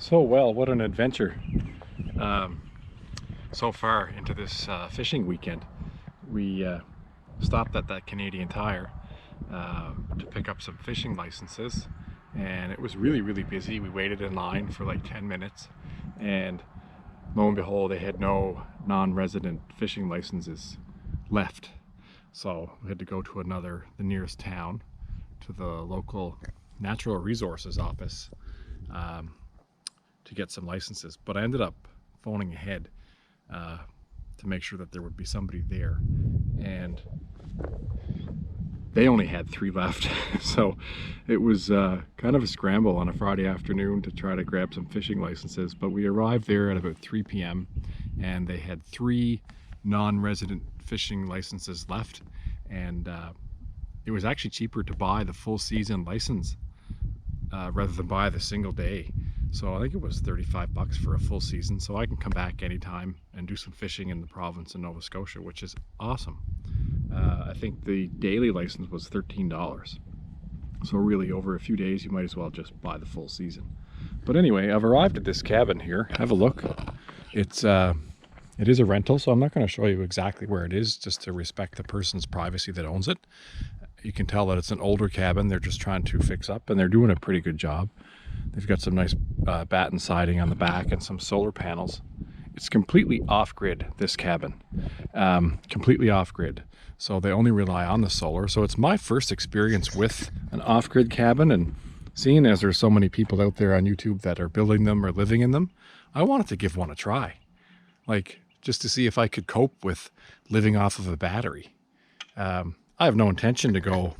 So well, what an adventure so far into this fishing weekend. We stopped at that Canadian Tire to pick up some fishing licenses, and it was really busy. We waited in line for like 10 minutes, and lo and behold, they had no non-resident fishing licenses left. So we had to go to the nearest town, to the local natural resources office to get some licenses. But I ended up phoning ahead to make sure that there would be somebody there, and they only had 3 left. So it was kind of a scramble on a Friday afternoon to try to grab some fishing licenses. But we arrived there at about 3 p.m. and they had 3 non-resident fishing licenses left, and it was actually cheaper to buy the full season license rather than buy the single day. So I think it was $35 for a full season, so I can come back anytime and do some fishing in the province of Nova Scotia, which is awesome. I think the daily license was $13. So really, over a few days, you might as well just buy the full season. But anyway, I've arrived at this cabin here. Have a look. It is a rental, so I'm not going to show you exactly where it is, just to respect the person's privacy that owns it. You can tell that it's an older cabin. They're just trying to fix up, and they're doing a pretty good job. They've got some nice batten siding on the back and some solar panels. It's completely off-grid, this cabin. Completely off-grid. So they only rely on the solar. So it's my first experience with an off-grid cabin, and seeing as there's so many people out there on YouTube that are building them or living in them, I wanted to give one a try. Like, just to see if I could cope with living off of a battery. I have no intention to go,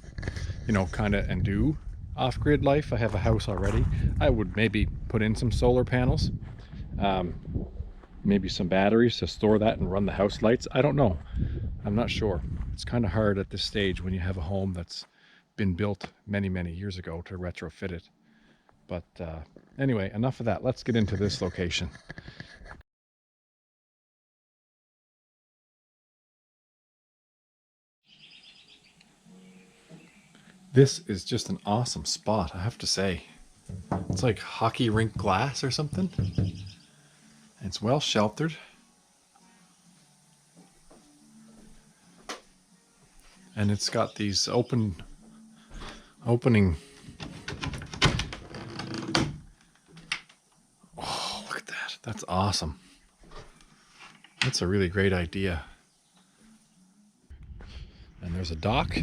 kind of and do off-grid life. I have a house already. I would maybe put in some solar panels, maybe some batteries to store that and run the house lights. I don't know. I'm not sure. It's kind of hard at this stage when you have a home that's been built many years ago to retrofit it. But anyway, enough of that. Let's get into this location. This is just an awesome spot, I have to say. It's like hockey rink glass or something. It's well sheltered. And it's got these opening. Oh, look at that. That's awesome. That's a really great idea. And there's a dock.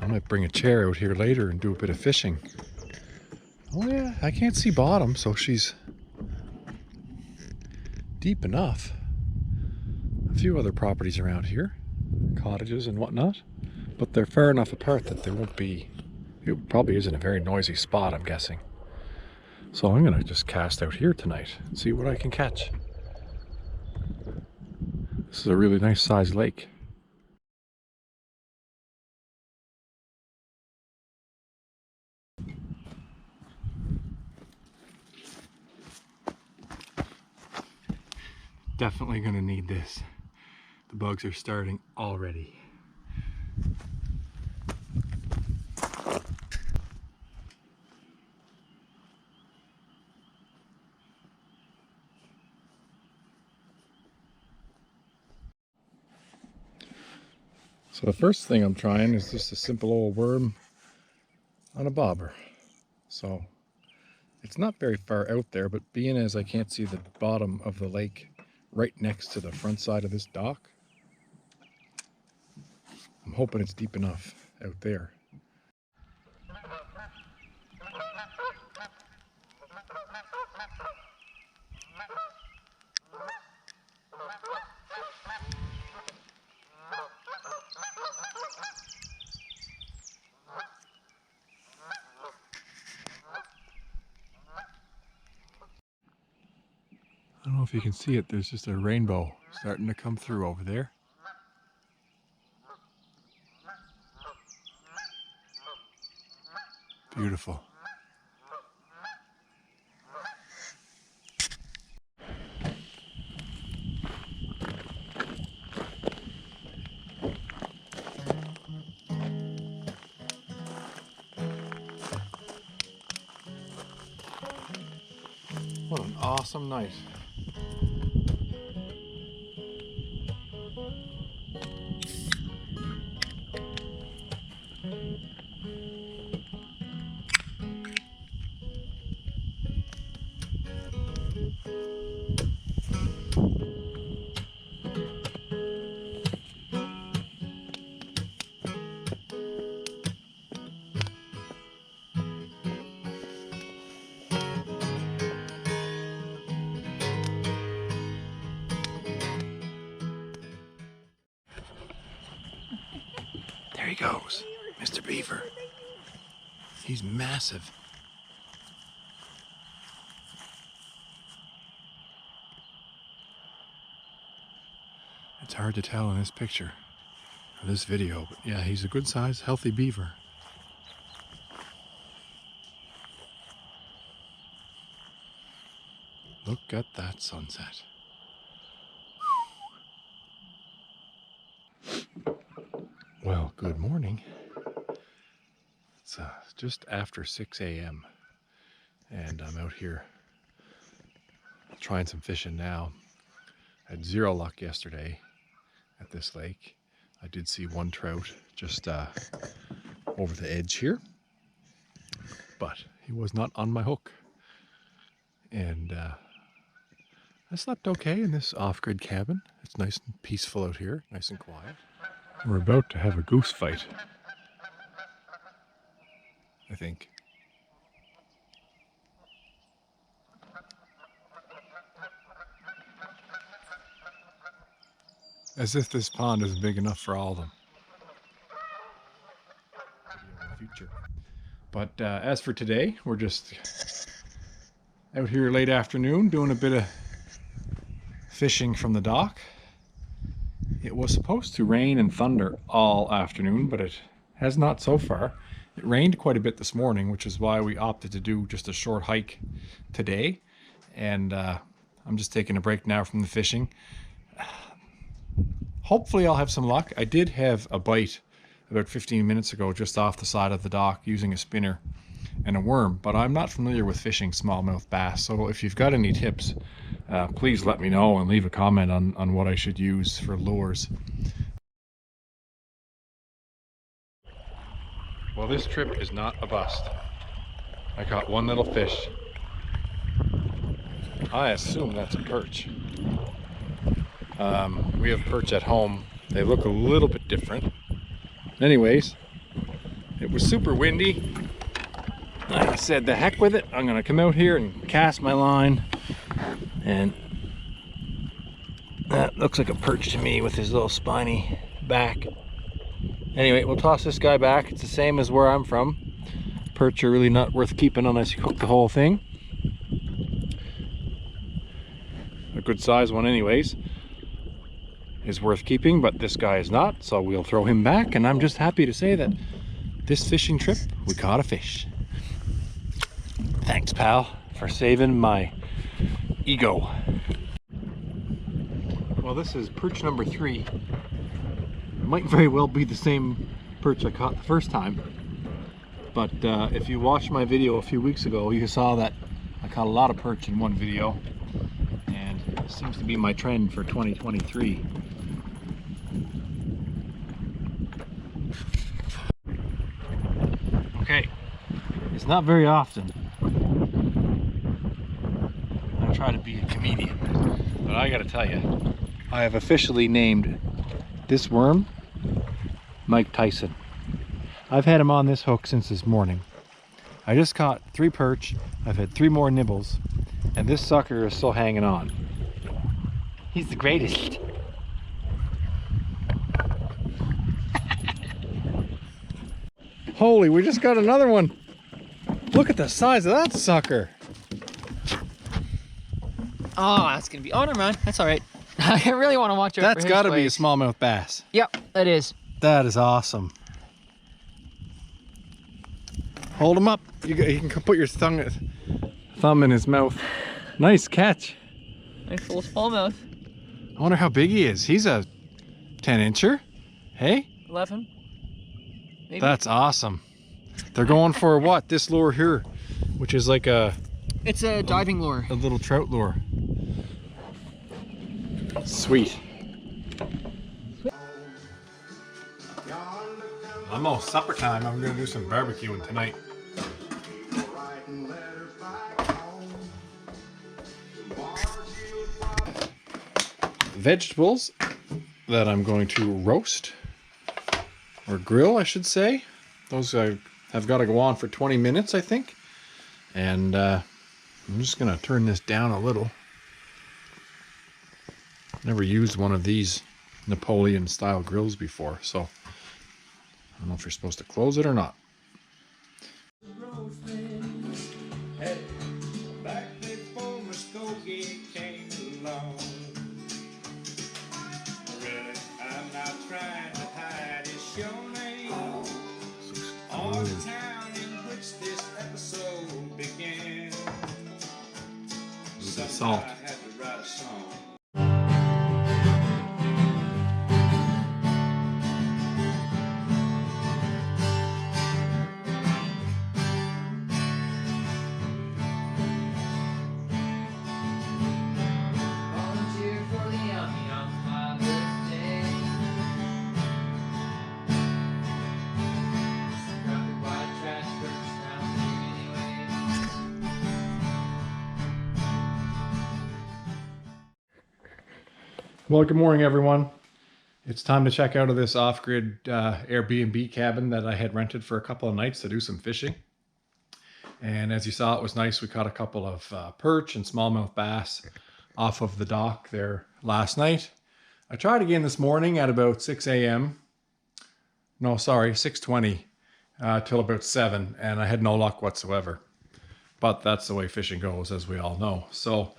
I might bring a chair out here later and do a bit of fishing. Oh yeah, I can't see bottom, so she's deep enough. A few other properties around here, cottages and whatnot, but they're far enough apart that there won't be, it probably isn't a very noisy spot, I'm guessing. So I'm gonna just cast out here tonight and see what I can catch. This is a really nice sized lake. Definitely gonna need this. The bugs are starting already. So the first thing I'm trying is just a simple old worm on a bobber. So it's not very far out there, but being as I can't see the bottom of the lake right next to the front side of this dock, I'm hoping it's deep enough out there. I don't know if you can see it, there's just a rainbow starting to come through over there. Beautiful. awesome night. There he goes, Mr. Beaver. He's massive. It's hard to tell in this picture, or this video, but yeah, he's a good sized, healthy beaver. Look at that sunset. Well, good morning. It's just after 6 a.m. and I'm out here trying some fishing now. I had zero luck yesterday at this lake. I did see one trout just over the edge here, but he was not on my hook. And I slept okay in this off-grid cabin. It's nice and peaceful out here, nice and quiet. We're about to have a goose fight, I think. As if this pond isn't big enough for all of them. Future. But as for today, we're just out here late afternoon doing a bit of fishing from the dock. It was supposed to rain and thunder all afternoon, but it has not so far. It rained quite a bit this morning, which is why we opted to do just a short hike today. And I'm just taking a break now from the fishing. Hopefully I'll have some luck. I did have a bite about 15 minutes ago just off the side of the dock using a spinner and a worm, but I'm not familiar with fishing smallmouth bass. So if you've got any tips, please let me know and leave a comment on what I should use for lures. Well, this trip is not a bust. I caught one little fish. I assume that's a perch. We have perch at home. They look a little bit different. Anyways, it was super windy. I said, the heck with it. I'm gonna come out here and cast my line. And that looks like a perch to me with his little spiny back. Anyway, we'll toss this guy back. It's the same as where I'm from. Perch are really not worth keeping unless you cook the whole thing. A good size one anyways is worth keeping, but this guy is not, so we'll throw him back. And I'm just happy to say that this fishing trip, we caught a fish. Thanks, pal, for saving my ego. Well, this is perch number 3. It might very well be the same perch I caught the first time, but if you watched my video a few weeks ago, you saw that I caught a lot of perch in one video, and it seems to be my trend for 2023. Okay, it's not very often I try to be a comedian, but I gotta tell you, I have officially named this worm Mike Tyson. I've had him on this hook since this morning. I just caught 3 perch, I've had 3 more nibbles, and this sucker is still hanging on. He's the greatest. Holy, we just got another one. Look at the size of that sucker. Oh, that's gonna be, oh, never mind, that's all right. I really want to watch out for his That's gotta be a ways. smallmouth bass. Yep, that is. That is awesome. Hold him up. You can put your thumb in his mouth. Nice catch. Nice little smallmouth. I wonder how big he is. He's a 10-incher. Hey? 11. Maybe. That's awesome. They're going for what? This lure here, which is like a It's a diving lure. A little trout lure. Sweet. Almost supper time. I'm gonna do some barbecuing tonight. Vegetables that I'm going to roast or grill, I should say. Those have got to go on for 20 minutes, I think. And I'm just gonna turn this down a little. Never used one of these Napoleon style grills before, so I don't know if you're supposed to close it or not. Salt. Well, good morning, everyone. It's time to check out of this off-grid Airbnb cabin that I had rented for a couple of nights to do some fishing. And as you saw, it was nice. We caught a couple of perch and smallmouth bass off of the dock there last night. I tried again this morning at about 6 a.m. No, sorry, 6:20 till about 7, and I had no luck whatsoever. But that's the way fishing goes, as we all know. So,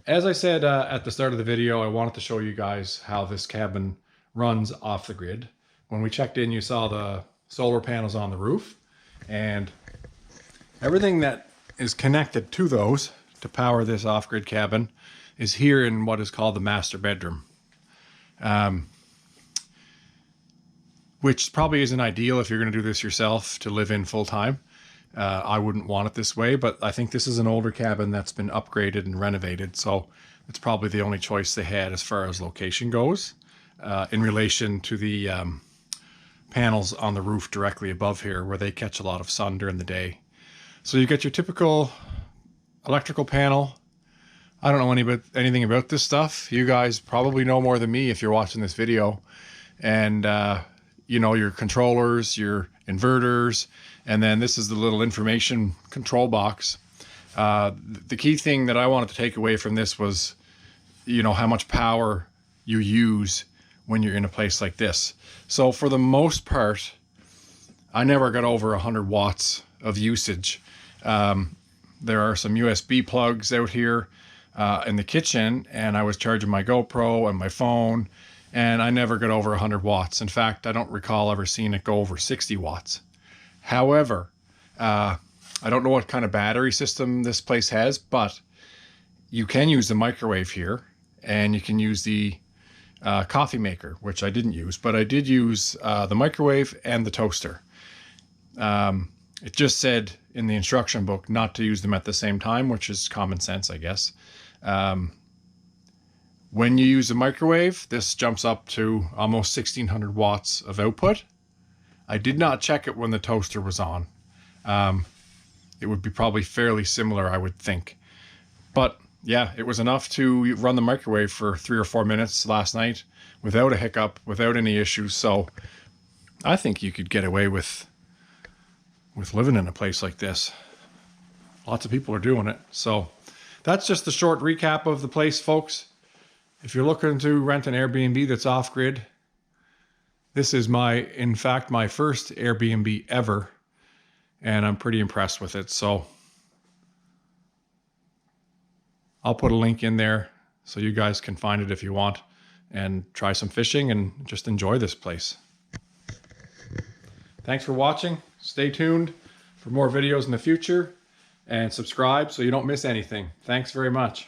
as I said at the start of the video, I wanted to show you guys how this cabin runs off the grid. When we checked in, you saw the solar panels on the roof, and everything that is connected to those to power this off-grid cabin is here in what is called the master bedroom. Which probably isn't ideal if you're going to do this yourself to live in full time. I wouldn't want it this way, but I think this is an older cabin that's been upgraded and renovated, so it's probably the only choice they had as far as location goes in relation to the panels on the roof directly above here where they catch a lot of sun during the day. So you get your typical electrical panel. I don't know anything about this stuff. You guys probably know more than me if you're watching this video. And you know, your controllers, your inverters, and then this is the little information control box. The key thing that I wanted to take away from this was, you know, how much power you use when you're in a place like this. So for the most part, I never got over 100 watts of usage. There are some USB plugs out here in the kitchen, and I was charging my GoPro and my phone, and I never got over 100 watts. In fact, I don't recall ever seeing it go over 60 watts. However, I don't know what kind of battery system this place has, but you can use the microwave here, and you can use the coffee maker, which I didn't use, but I did use the microwave and the toaster. It just said in the instruction book not to use them at the same time, which is common sense, I guess. When you use the microwave, this jumps up to almost 1600 watts of output. I did not check it when the toaster was on. It would be probably fairly similar, I would think. But yeah, it was enough to run the microwave for 3 or 4 minutes last night without a hiccup, without any issues. So I think you could get away with living in a place like this. Lots of people are doing it. So that's just a short recap of the place, folks. If you're looking to rent an Airbnb that's off-grid, this is in fact, my first Airbnb ever, and I'm pretty impressed with it. So I'll put a link in there so you guys can find it if you want and try some fishing and just enjoy this place. Thanks for watching. Stay tuned for more videos in the future and subscribe so you don't miss anything. Thanks very much.